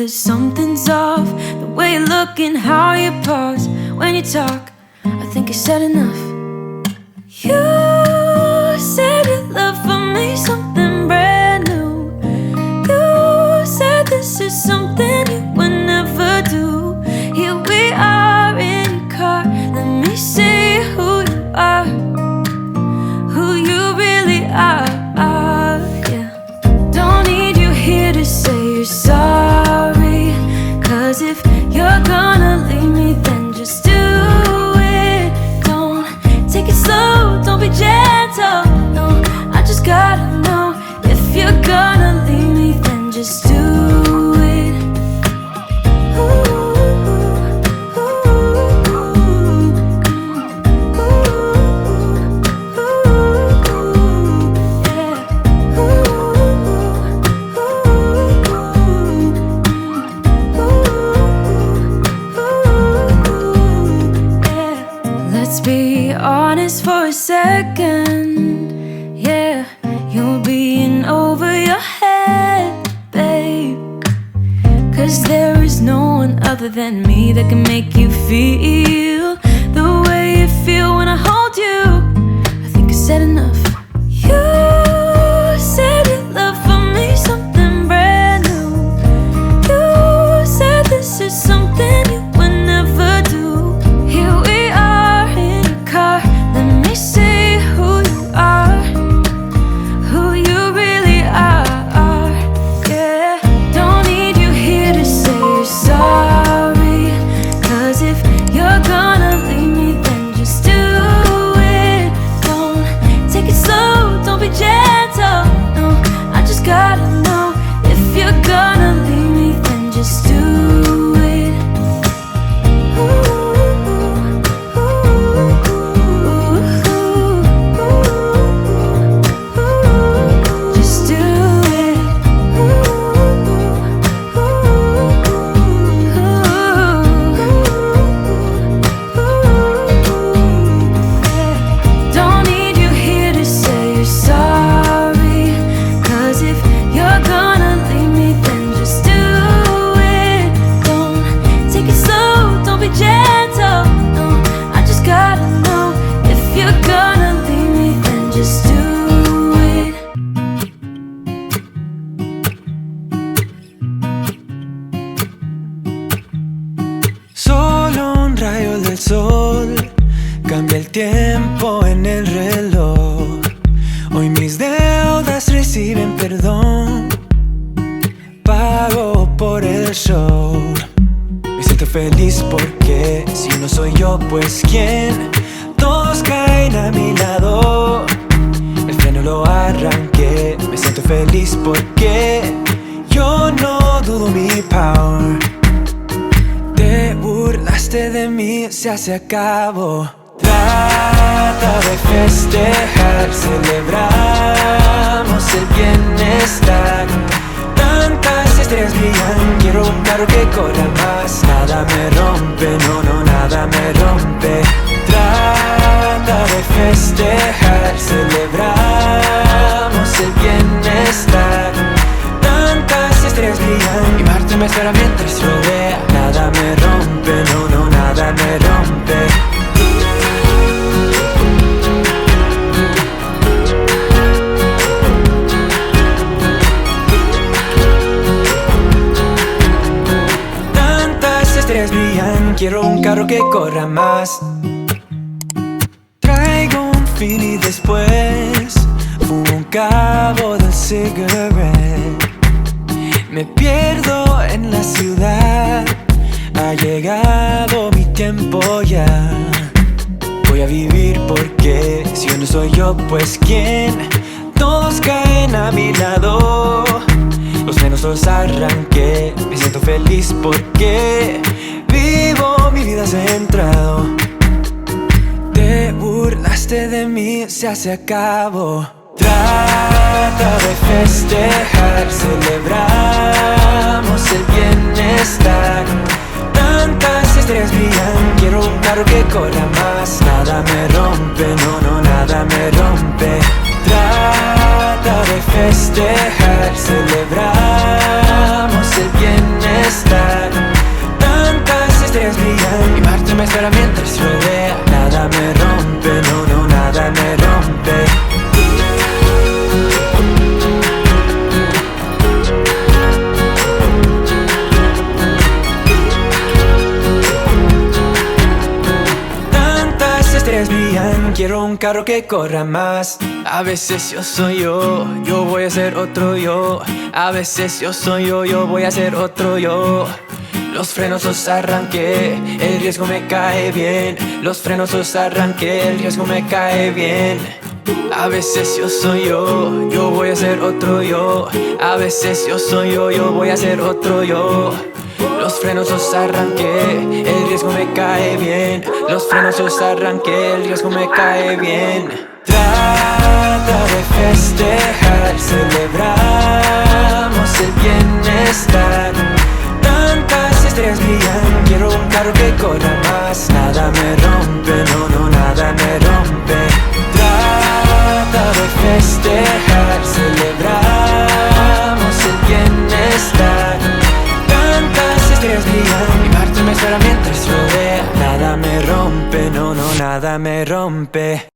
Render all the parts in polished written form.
that something's off. The way you look and how you pause when you talk, I think you said enough. You said your love for me something brand new. You said this is something you would never do. Here we are in your car, let me see who you are, who you really are, yeah. Don't need you here to say you're sorry, 'cause if you're gonna leave me, then just do it. Don't take it slow, don't be gentle, no. I just gotta know, if you're gonna leave me, then just do it. Let's be honest for a second, yeah. You're being over your head, babe, 'cause there is no one other than me that can make you feel the way you feel when I hold you. I think I said enough. You said your love for me something brand new. You said this is something you would never do. Here we are in your car, let me see who you are, who you really are, yeah. Don't need you here to say you're sorry, 'cause if you're gonna leave me, then just do it. Don't take it slow, don't be gentle, no. I just gotta know, if you're gonna leave me, then just do it. Just do it. Don't need you here to say you're sorry, 'cause if you're gonna leave me, then just do it. Don't take it slow, don't be gentle, no. I just gotta know, if you're gonna leave me, then just do it. Solo un rayo del sol cambia el tiempo en el reloj. Hoy mis deudas reciben perdón, pago por el show. Me siento feliz porque si no soy yo, pues ¿quién? Todos caen a mi lado, el freno lo arranqué. Me siento feliz porque yo no dudo mi power. Te burlaste de mí, se acabó. Trata de festejar, celebramos el bienestar. Tantas estrellas brillan, quiero un carro que corra más. Nada me rompe, no, no, nada me rompe. Trata de festejar, celebramos el bienestar. Tantas estrellas brillan y Marte me espera mientras rodea. Nada me rompe, no, no, nada me rompe. Tantas estrellas brillan, quiero un carro que corra más. Traigo un fin y después fumo un cabo del cigarette. Me pierdo en la ciudad, ha llegado mi tiempo ya. Voy a vivir porque si yo no soy yo, pues ¿quién? Todos caen a mi lado, los menos los arranqué. Me siento feliz porque vivo mi vida centrado. Te burlaste de mí, se acabó. Trata de festejar, celebramos el bienestar. Tantas estrellas brillan, quiero un carro que corra más. Nada me rompe, no, no, nada me rompe. Trata de festejar, celebramos el bienestar. un carro que corra más. A veces yo soy yo voy a ser otro yo. A veces yo soy yo voy a ser otro yo. Los frenos los arranqué, el riesgo me cae bien. Los frenos los arranqué, el riesgo me cae bien. A veces yo soy yo voy a ser otro yo. A veces yo soy yo voy a ser otro yo. Los frenos los arranqué, el riesgo me cae bien. Los frenos los arranqué, el riesgo me cae bien. Trata de festejar, celebramos el bienestar. Tantas estrellas brillan, quiero un carro que corra más. Nada me rompe, no, nada me rompe. Trata de festejar, celebramos el bienestar. Tantas estrellas brillan, mi parte me espera mientras rodea. Nada me rompe, no, nada me rompe.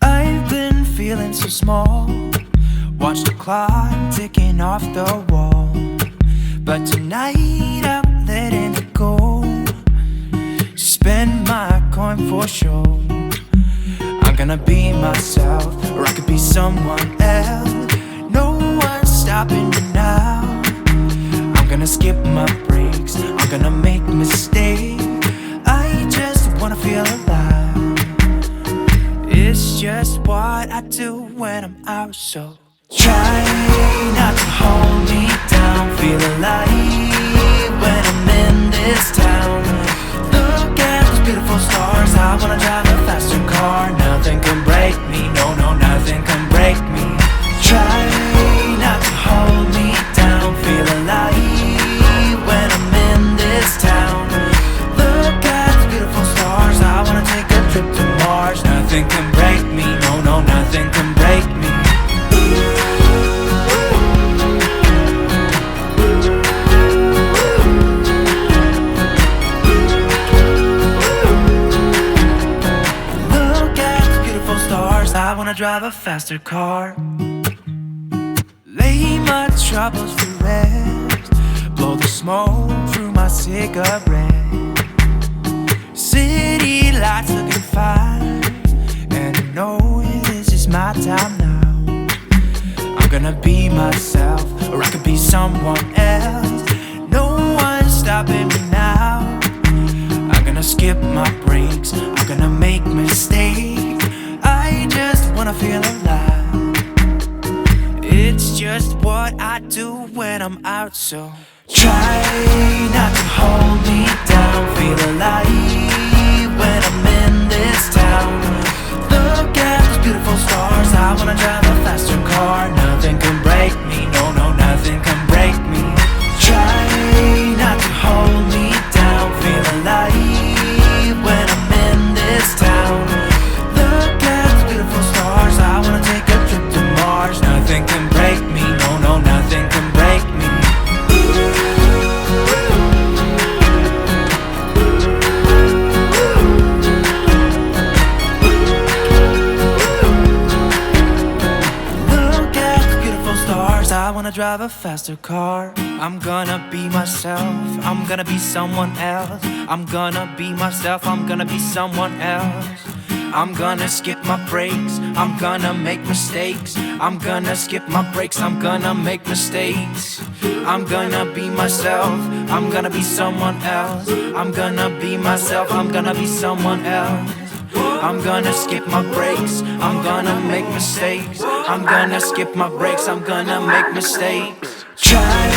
I've been feeling so small. Watch the clock ticking off the wall. But tonight I'm letting it go. Spend my coin for sure. I'm gonna be myself, or I could be someone else. No one's stopping me now. I'm gonna skip my breaks, I'm gonna make mistakes. I just wanna feel alive. It's just what I do when I'm out, so try not to hold me down. Feel alive when I'm in this town. Look at those beautiful stars. I wanna drive a faster car. Nothing can break me, no, nothing can break me. Try not to hold me down. Feel alive when I'm in this town. Look at those beautiful stars. I wanna take a trip to Mars. Nothing can break me, no, nothing can break me. I wanna drive a faster car. Lay my troubles to rest. Blow the smoke through my cigarette. City lights looking fine, and I know this is my time now. I'm gonna be myself, or I could be someone else. No one's stopping me now. I'm gonna skip my breaks, I'm gonna make mistakes. I just wanna feel alive. It's just what I do when I'm out, so try not to hold me down. Feel alive when I'm in this town. Look at those beautiful stars. I wanna drive a faster car. Nothing can break me, no, nothing can break me. Try not to hold me down. Feel alive when I'm in this town. Look at those beautiful stars. I wanna take a trip to Mars. Nothing can break me, no, nothing can break me. Look at the beautiful stars. I wanna drive a faster car. I'm gonna be myself, I'm gonna be someone else. I'm gonna be myself, I'm gonna be someone else. I'm gonna skip my breaks, I'm gonna make mistakes. I'm gonna skip my breaks, I'm gonna make mistakes. I'm gonna be myself, I'm gonna be someone else. I'm gonna be myself, I'm gonna be someone else. I'm gonna skip my breaks, I'm gonna make mistakes. I'm gonna skip my breaks, I'm gonna make mistakes. Try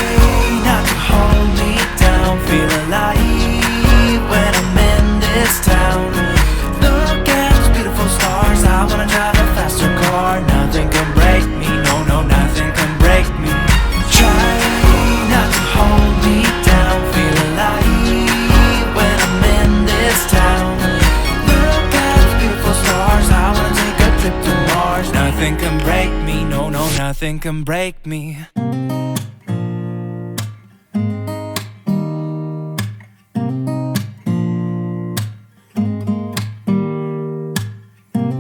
not to hold me down. Feel alive when I'm in this town. Look at those beautiful stars. I wanna drive a faster car. Nothing can break me, no, nothing can break me. Try not to hold me down. Feel alive when I'm in this town. Look at those beautiful stars. I wanna take a trip to Mars. Nothing can break me, no, nothing can break me.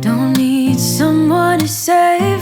Don't need someone to save